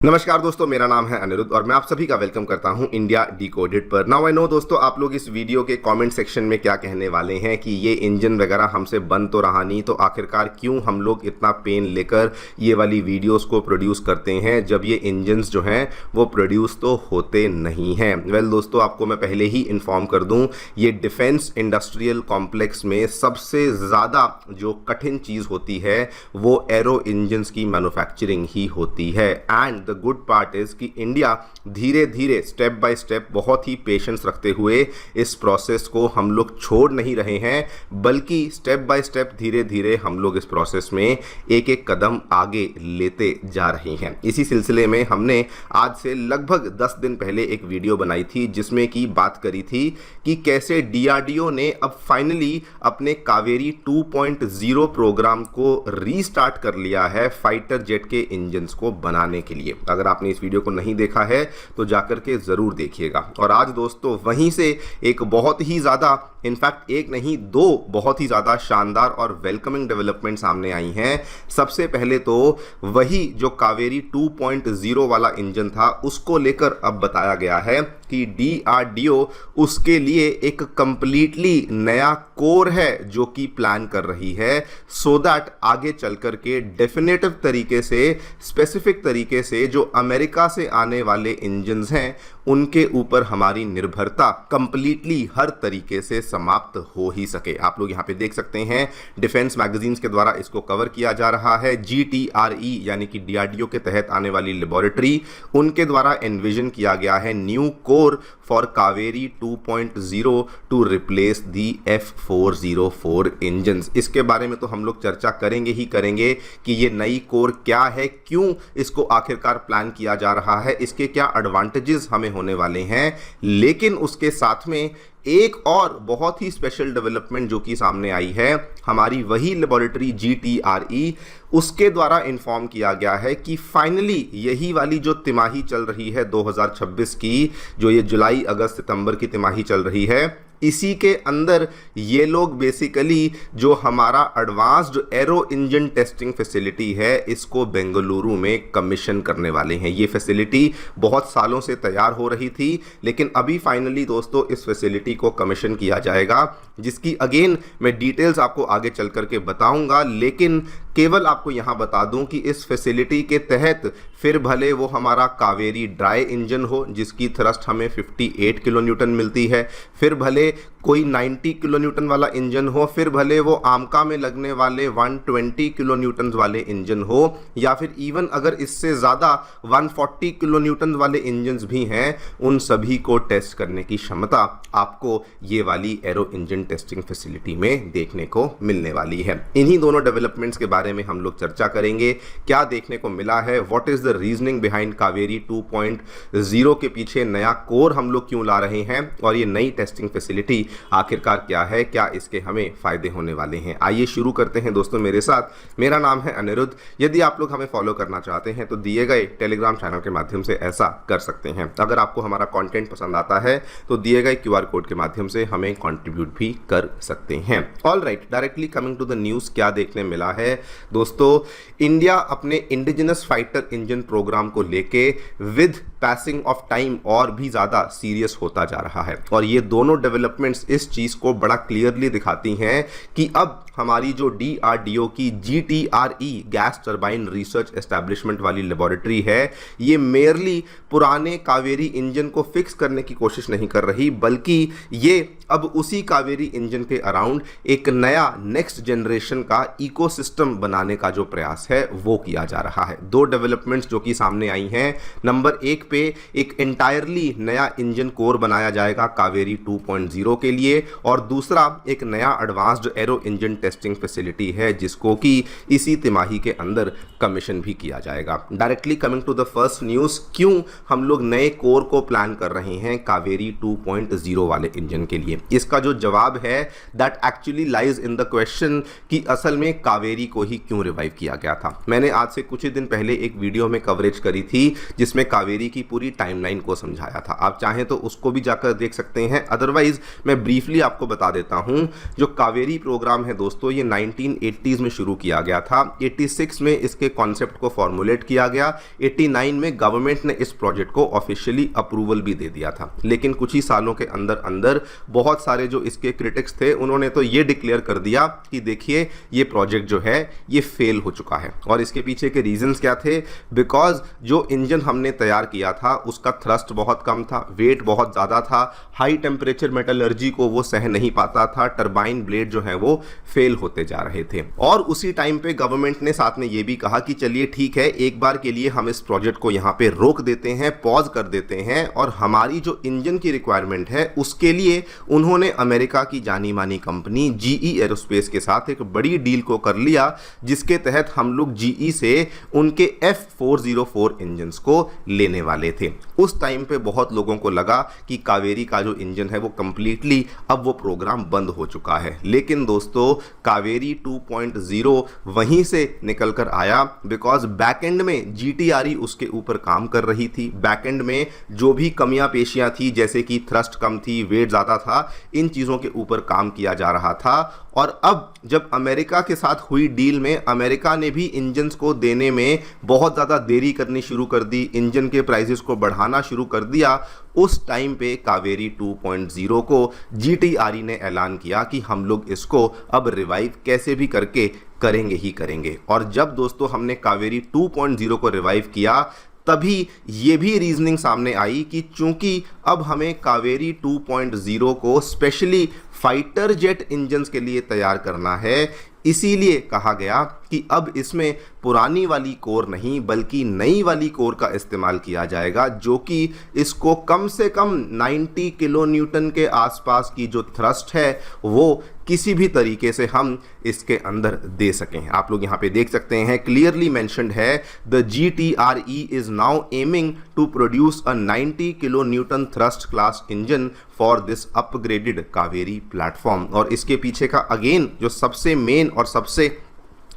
नमस्कार दोस्तों, मेरा नाम है अनिरुद्ध और मैं आप सभी का वेलकम करता हूं इंडिया डिकोडेड पर। नाउ आई नो दोस्तों, आप लोग इस वीडियो के कमेंट सेक्शन में क्या कहने वाले हैं कि ये इंजन वगैरह हमसे बन तो रहा नहीं, तो आखिरकार क्यों हम लोग इतना पेन लेकर ये वाली वीडियोस को प्रोड्यूस करते हैं जब ये इंजन्स जो हैं वो प्रोड्यूस तो होते नहीं हैं। वेल दोस्तों, आपको मैं पहले ही इन्फॉर्म कर दूँ, ये डिफेंस इंडस्ट्रियल कॉम्प्लेक्स में सबसे ज़्यादा जो कठिन चीज़ होती है वो एरो इंजन्स की मैन्युफैक्चरिंग ही होती है। And the good part is कि इंडिया धीरे धीरे स्टेप बाय स्टेप बहुत ही पेशेंस रखते हुए इस प्रोसेस को हम लोग छोड़ नहीं रहे हैं, बल्कि स्टेप बाय स्टेप धीरे धीरे हम लोग इस प्रोसेस में एक एक कदम आगे लेते जा रहे हैं। इसी सिलसिले में हमने आज से लगभग 10 दिन पहले एक वीडियो बनाई थी जिसमें की बात करी थी कि कैसे डीआरडीओ ने अब फाइनली अपने कावेरी 2.0 प्रोग्राम को रीस्टार्ट कर लिया है फाइटर जेट के इंजन्स को बनाने के लिए। अगर आपने इस वीडियो को नहीं देखा है तो जाकर के जरूर देखिएगा। और आज दोस्तों वहीं से एक बहुत ही ज़्यादा, इनफैक्ट एक नहीं दो बहुत ही ज़्यादा शानदार और वेलकमिंग डेवलपमेंट सामने आई हैं। सबसे पहले तो वही जो कावेरी 2.0 वाला इंजन था उसको लेकर अब बताया गया है कि डीआरडीओ उसके लिए एक कंप्लीटली नया कोर है जो कि प्लान कर रही है, सो दैट आगे चल कर के डेफिनेटिव तरीके से, स्पेसिफिक तरीके से जो अमेरिका से आने वाले इंजन्स हैं उनके ऊपर हमारी निर्भरता कंप्लीटली हर तरीके से समाप्त हो ही सके। आप लोग यहाँ पे देख सकते हैं डिफेंस मैगजीन्स के द्वारा इसको कवर किया जा रहा है। GTRE यानी कि डीआरडीओ के तहत आने वाली लेबोरेटरी, उनके द्वारा एनविजन किया गया है new core for Kaveri 2.0 to replace the F404 engines. इसके बारे में तो हम लोग चर्चा करेंगे ही करेंगे कि ये नई कोर क्या है, क्यों इसको आखिरकार प्लान किया जा रहा है, इसके क्या एडवांटेजेस हमें होने वाले हैं। लेकिन उसके साथ में एक और बहुत ही स्पेशल डेवलपमेंट जो कि सामने आई है, हमारी वही लेबोरेटरी GTRE, उसके द्वारा इन्फॉर्म किया गया है कि फाइनली यही वाली जो तिमाही चल रही है 2026 की, जो ये जुलाई अगस्त सितंबर की तिमाही चल रही है, इसी के अंदर ये लोग बेसिकली जो हमारा advanced arrow engine testing facility है इसको बेंगलुरु में कमीशन करने वाले हैं। ये फैसिलिटी बहुत सालों से तैयार हो रही थी, लेकिन अभी फाइनली दोस्तों इस फैसिलिटी को कमीशन किया जाएगा, जिसकी अगेन मैं डिटेल्स आपको आगे चल करके बताऊंगा। लेकिन केवल आपको यहां बता दूं कि इस फैसिलिटी के तहत फिर भले वो हमारा कावेरी ड्राई इंजन हो जिसकी थ्रस्ट हमें 58 किलो न्यूटन मिलती है, फिर भले कोई 90 किलो न्यूटन वाला इंजन हो, फिर भले वो आमका में लगने वाले 120 किलो न्यूटन वाले इंजन हो, या फिर इवन अगर इससे ज़्यादा 140 किलो न्यूटन वाले इंजन्स भी हैं, उन सभी को टेस्ट करने की क्षमता आपको ये वाली एरो इंजन टेस्टिंग फैसिलिटी में देखने को मिलने वाली है। इन्हीं दोनों डेवलपमेंट्स के बारे में हम लोग चर्चा करेंगे। क्या देखने को मिला है, what is the reasoning behind Kaveri 2.0 के पीछे नया कोर हम लोग क्यों ला रहे हैं, और ये नई टेस्टिंग फैसिलिटी आखिरकार क्या है, क्या इसके हमें फायदे होने वाले हैं। आइए शुरू करते हैं दोस्तों मेरे साथ। मेरा नाम है अनिरुद्ध। यदि आप लोग हमें फॉलो करना चाहते हैं तो दिए गए टेलीग्राम चैनल के माध्यम से ऐसा कर सकते हैं। अगर आपको हमारा कंटेंट पसंद आता है तो दिए गए QR कोड के माध्यम से हमें कंट्रीब्यूट भी कर सकते हैं। All right, directly coming to the news, क्या देखने मिला है दोस्तों, इंडिया अपने इंडिजिनस फाइटर इंजन प्रोग्राम को लेके विद पैसिंग ऑफ टाइम और भी ज़्यादा सीरियस होता जा रहा है। और ये दोनों डेवलपमेंट्स इस चीज़ को बड़ा क्लियरली दिखाती हैं कि अब हमारी जो डीआरडीओ की GTRE gas turbine research establishment वाली लेबोरेटरी है, ये मेयरली पुराने कावेरी इंजन को फिक्स करने की कोशिश नहीं कर रही, बल्कि ये अब उसी कावेरी इंजन के अराउंड एक नया नेक्स्ट जनरेशन का इकोसिस्टम बनाने का जो प्रयास है वो किया जा रहा है। दो डेवलपमेंट्स जो कि सामने आई हैं, नंबर एक पे एक एंटायरली नया इंजन कोर बनाया जाएगा कावेरी 2.0 के लिए, और दूसरा एक नया advanced arrow engine testing facility है जिसको कि इसी तिमाही के अंदर कमीशन भी किया जाएगा। Directly coming to the first news, क्यों हम लोग नए कोर को प्लान कर रहे हैं कावेरी 2.0 वाले इंजन के लिए, इसका जो जवाब है that actually lies in the question कि असल में कावेरी को ही क्यों रिवाइव किया गया था। मैंने आज से कुछ ही दिन पहले एक वीडियो में कवरेज करी थी जिसमें कावेरी की पूरी टाइमलाइन को समझाया था। आप चाहें तो उसको भी जाकर देख सकते हैं, अदरवाइज मैं मैं ब्रीफली आपको बता देता हूं। जो कावेरी प्रोग्राम है दोस्तों, ये 1980s में शुरू किया गया था। 86 में इसके कॉन्सेप्ट को फॉर्मुलेट किया गया। 89 में गवर्नमेंट ने इस प्रोजेक्ट को ऑफिशियली अप्रूवल भी दे दिया था, लेकिन कुछ ही सालों के अंदर अंदर बहुत सारे जो इसके क्रिटिक्स थे उन्होंने तो ये डिक्लेयर कर दिया कि देखिए ये प्रोजेक्ट जो है ये फेल हो चुका है। और इसके पीछे के रीजंस क्या थे? बिकॉज जो इंजन हमने तैयार किया था उसका थ्रस्ट बहुत कम था, वेट बहुत ज़्यादा था, हाई टेम्परेचर मेटलर्जी को वो सह नहीं पाता था, टरबाइन ब्लेड जो है वो फेल होते जा रहे थे। और उसी टाइम पे गवर्नमेंट ने साथ में ये भी कहा कि चलिए ठीक है, एक बार के लिए हम इस प्रोजेक्ट को यहाँ पे रोक देते हैं, पॉज कर देते हैं, और हमारी जो इंजन की रिक्वायरमेंट है उसके लिए उन्होंने अमेरिका की जानी मानी कंपनी जीई एरोस्पेस के साथ एक बड़ी डील को कर लिया, जिसके तहत हम लोग जीई से उनके F404 इंजन को लेने वाले थे। उस टाइम पे बहुत लोगों को लगा कि कावेरी का जो इंजन है वो कंप्लीटली अब वो प्रोग्राम बंद हो चुका है, लेकिन दोस्तों कावेरी 2.0 वहीं से निकल कर आया, बिकॉज बैकएंड में जीटीआरई उसके ऊपर काम कर रही थी। बैकएंड में जो भी कमियां पेशियां थी, जैसे कि थ्रस्ट कम थी, वेट ज़्यादा था, इन चीज़ों के ऊपर काम किया जा रहा था। और अब जब अमेरिका के साथ हुई डील में अमेरिका ने भी इंजन्स को देने में बहुत ज़्यादा देरी करनी शुरू कर दी, इंजन के प्राइसेस को बढ़ाना शुरू कर दिया, उस टाइम पे कावेरी 2.0 को जीटीआरई ने ऐलान किया कि हम लोग इसको अब रिवाइव कैसे भी करके करेंगे ही करेंगे। और जब दोस्तों हमने कावेरी 2.0 को रिवाइव किया, तभी ये भी रीजनिंग सामने आई कि चूंकि अब हमें कावेरी 2.0 को स्पेशली फाइटर जेट इंजन्स के लिए तैयार करना है, इसीलिए कहा गया कि अब इसमें पुरानी वाली कोर नहीं बल्कि नई वाली कोर का इस्तेमाल किया जाएगा, जो कि इसको कम से कम 90 किलो न्यूटन के आसपास की जो थ्रस्ट है वो किसी भी तरीके से हम इसके अंदर दे सकें। आप लोग यहाँ पे देख सकते हैं, क्लियरली मेंशन्ड है, the GTRE is now aiming to produce a 90 kilo newton thrust class engine for this upgraded Kaveri platform. और इसके पीछे का अगेन जो सबसे मेन और सबसे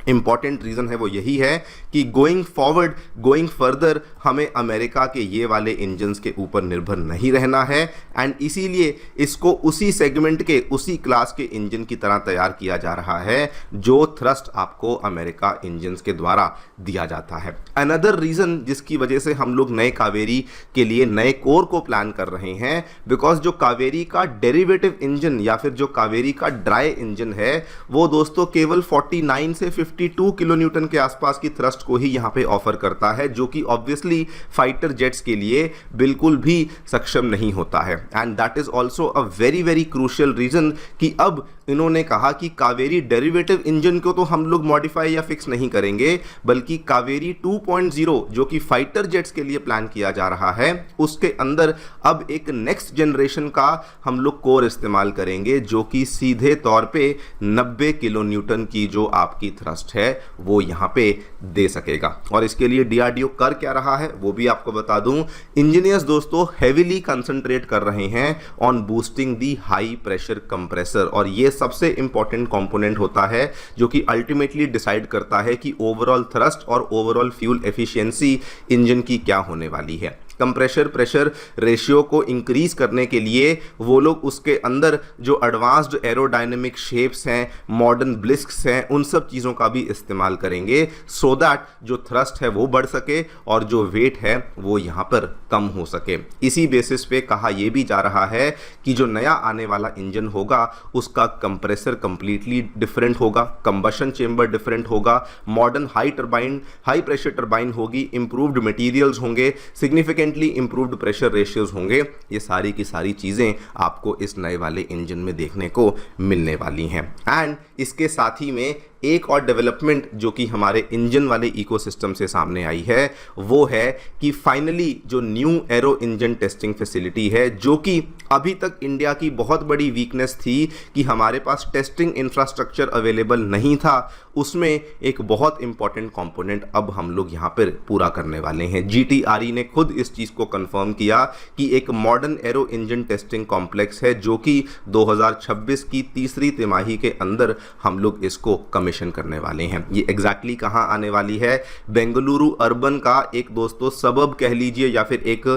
इंपॉर्टेंट रीज़न है वो यही है कि गोइंग फॉरवर्ड, गोइंग फर्दर, हमें अमेरिका के ये वाले इंजन्स के ऊपर निर्भर नहीं रहना है, एंड इसीलिए इसको उसी सेगमेंट के, उसी क्लास के इंजन की तरह तैयार किया जा रहा है जो थ्रस्ट आपको अमेरिका इंजन्स के द्वारा दिया जाता है। अनदर रीज़न जिसकी वजह से हम लोग नए कावेरी के लिए नए कोर को प्लान कर रहे हैं, बिकॉज जो कावेरी का डेरिवेटिव इंजन या फिर जो कावेरी का ड्राई इंजन है वो दोस्तों केवल 49 से 52 किलो न्यूटन के आसपास की थ्रस्ट को ही यहां पे ऑफर करता है, जो कि ऑब्वियसली फाइटर जेट्स के लिए बिल्कुल भी सक्षम नहीं होता है। And that is also a very very crucial reason कि अब इन्होंने कहा कि कावेरी डेरिवेटिव इंजन को तो हम लोग मॉडिफाई या फिक्स नहीं करेंगे, बल्कि कावेरी 2.0 जो कि फाइटर जेट्स के लिए प्लान किया जा रहा है, उसके अंदर अब एक नेक्स्ट जनरेशन का हम लोग कोर इस्तेमाल करेंगे, जो कि सीधे तौर पे 90 किलो न्यूटन की जो आपकी थ्रस्ट है वो यहाँ पे दे सकेगा। और इसके लिए डीआरडीओ कर क्या रहा है वो भी आपको बता दूं। इंजीनियर्स दोस्तों हेविली कंसंट्रेट कर रहे हैं on boosting the high pressure compressor, और ये सबसे इंपॉर्टेंट कंपोनेंट होता है जो कि अल्टीमेटली डिसाइड करता है कि ओवरऑल थ्रस्ट और ओवरऑल फ्यूल एफिशिएंसी इंजन की क्या होने वाली है। कंप्रेशर प्रेशर रेशियो को इंक्रीज करने के लिए वो लोग उसके अंदर जो एडवांस्ड एरोडायनेमिक शेप्स हैं, मॉडर्न ब्लिस्क्स हैं, उन सब चीज़ों का भी इस्तेमाल करेंगे, सो दैट जो थ्रस्ट है वो बढ़ सके और जो वेट है वो यहाँ पर कम हो सके। इसी बेसिस पे कहा यह भी जा रहा है कि जो नया आने वाला इंजन होगा उसका कंप्रेसर कंप्लीटली डिफरेंट होगा, कंबशन चेंबर डिफरेंट होगा, मॉडर्न हाई प्रेशर टर्बाइन होगी, इंप्रूव्ड मटेरियल्स होंगे, सिग्निफिकेंटली इंप्रूव्ड प्रेशर रेशियोज होंगे। ये सारी की सारी चीज़ें आपको इस नए वाले इंजन में देखने को मिलने वाली हैं। एंड इसके साथ ही में एक और डेवलपमेंट जो कि हमारे इंजन वाले इकोसिस्टम से सामने आई है वो है कि फाइनली जो new arrow engine testing facility है, जो कि अभी तक इंडिया की बहुत बड़ी वीकनेस थी कि हमारे पास टेस्टिंग इंफ्रास्ट्रक्चर अवेलेबल नहीं था, उसमें एक बहुत इंपॉर्टेंट कंपोनेंट अब हम लोग यहाँ पर पूरा करने वाले हैं। जीटीआरई ने खुद इस चीज़ को कंफर्म किया कि एक modern arrow engine testing complex है जो कि 2026 की तीसरी तिमाही के अंदर हम लोग इसको कमीशन करने वाले हैं। ये एग्जैक्टली कहाँ आने वाली है? बेंगलुरु अर्बन का एक दोस्तों सबब कह लीजिए या फिर एक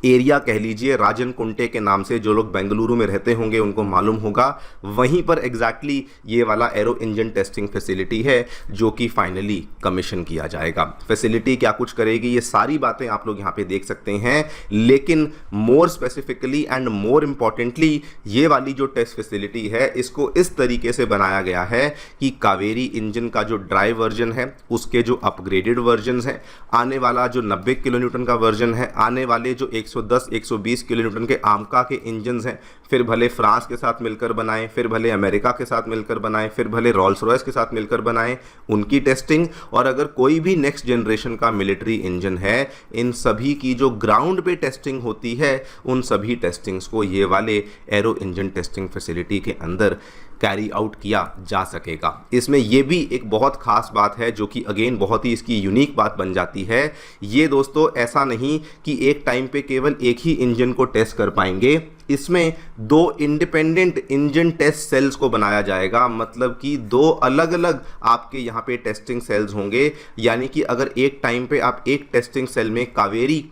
एरिया कह लीजिए, राजन कुंटे के नाम से, जो लोग बेंगलुरु में रहते होंगे उनको मालूम होगा, वहीं पर एग्जैक्टली ये वाला एरो इंजन टेस्टिंग फैसिलिटी है जो कि फाइनली कमीशन किया जाएगा। फैसिलिटी क्या कुछ करेगी, ये सारी बातें आप लोग यहाँ पे देख सकते हैं, लेकिन more specifically and more importantly ये वाली जो टेस्ट फैसिलिटी है इसको इस तरीके से बनाया गया है कि कावेरी इंजन का जो ड्राई वर्जन है उसके जो अपग्रेडेड वर्जन है, आने वाला जो 90 किलो न्यूटन का वर्जन है, आने वाले जो 110-120 किलो न्यूटन के आमका के इंजन हैं, फिर भले फ्रांस के साथ मिलकर बनाएं, फिर भले अमेरिका के साथ मिलकर बनाएं, फिर भले रॉल्स रॉयस के साथ मिलकर बनाएं, उनकी टेस्टिंग, और अगर कोई भी नेक्स्ट जनरेशन का मिलिट्री इंजन है, इन सभी की जो ग्राउंड पे टेस्टिंग होती है उन सभी टेस्टिंग्स को ये वाले एरो इंजन टेस्टिंग फैसिलिटी के अंदर कैरी आउट किया जा सकेगा। इसमें यह भी एक बहुत खास बात है जो कि अगेन बहुत ही इसकी यूनिक बात बन जाती है। ये दोस्तों ऐसा नहीं कि एक टाइम पे केवल एक ही इंजन को टेस्ट कर पाएंगे, इसमें 2 इंडिपेंडेंट इंजन टेस्ट सेल्स को बनाया जाएगा, मतलब कि 2 अलग अलग आपके यहाँ पे टेस्टिंग सेल्स होंगे। यानी कि अगर एक टाइम पे आप एक टेस्टिंग सेल में कावेरी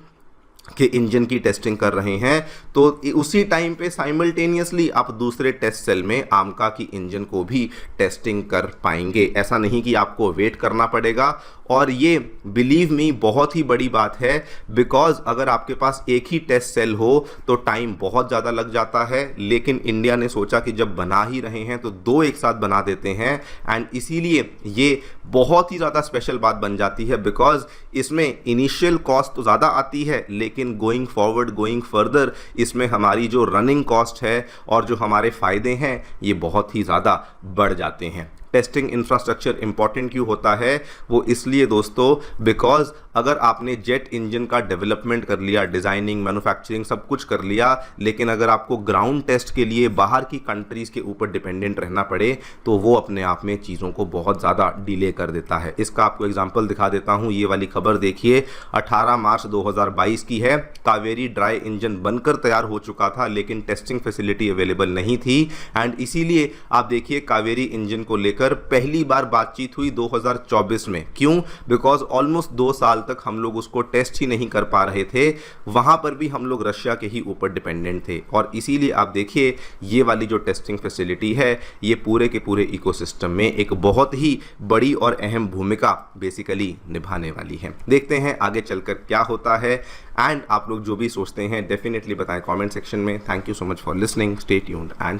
के इंजन की टेस्टिंग कर रहे हैं तो उसी टाइम पे साइमल्टेनियसली आप दूसरे टेस्ट सेल में आमका की इंजन को भी टेस्टिंग कर पाएंगे। ऐसा नहीं कि आपको वेट करना पड़ेगा, और ये बिलीव मी बहुत ही बड़ी बात है, बिकॉज अगर आपके पास एक ही टेस्ट सेल हो तो टाइम बहुत ज़्यादा लग जाता है, लेकिन इंडिया ने सोचा कि जब बना ही रहे हैं तो 2 एक साथ बना देते हैं, एंड इसीलिए ये बहुत ही ज़्यादा स्पेशल बात बन जाती है, बिकॉज इसमें इनिशियल कॉस्ट तो ज़्यादा आती है, लेकिन गोइंग फॉरवर्ड गोइंग फर्दर इसमें हमारी जो रनिंग कॉस्ट है और जो हमारे फ़ायदे हैं ये बहुत ही ज़्यादा बढ़ जाते हैं। टेस्टिंग इंफ्रास्ट्रक्चर इंपॉर्टेंट क्यों होता है, वो इसलिए दोस्तों बिकॉज अगर आपने जेट इंजन का डेवलपमेंट कर लिया, डिज़ाइनिंग, मैन्युफैक्चरिंग सब कुछ कर लिया, लेकिन अगर आपको ग्राउंड टेस्ट के लिए बाहर की कंट्रीज़ के ऊपर डिपेंडेंट रहना पड़े तो वो अपने आप में चीज़ों को बहुत ज़्यादा डिले कर देता है। इसका आपको एग्जाम्पल दिखा देता हूँ। ये वाली खबर देखिए, 18 मार्च 2022 की है। कावेरी ड्राई इंजन बनकर तैयार हो चुका था लेकिन टेस्टिंग फैसिलिटी अवेलेबल नहीं थी, एंड इसीलिए आप देखिए कावेरी इंजन को लेकर पहली बार बातचीत हुई 2024 में। क्यों? बिकॉज ऑलमोस्ट 2 साल तक हम लोग उसको टेस्ट ही नहीं कर पा रहे थे, वहां पर भी हम लोग रशिया के ही ऊपर डिपेंडेंट थे, और इसीलिए आप देखिए ये वाली जो टेस्टिंग फैसिलिटी है ये पूरे के पूरे इकोसिस्टम में एक बहुत ही बड़ी और अहम भूमिका बेसिकली निभाने वाली है। देखते हैं आगे चलकर क्या होता है, एंड आप लोग जो भी सोचते हैं डेफिनेटली बताएं कमेंट सेक्शन में। Thank you so much for listening, stay tuned and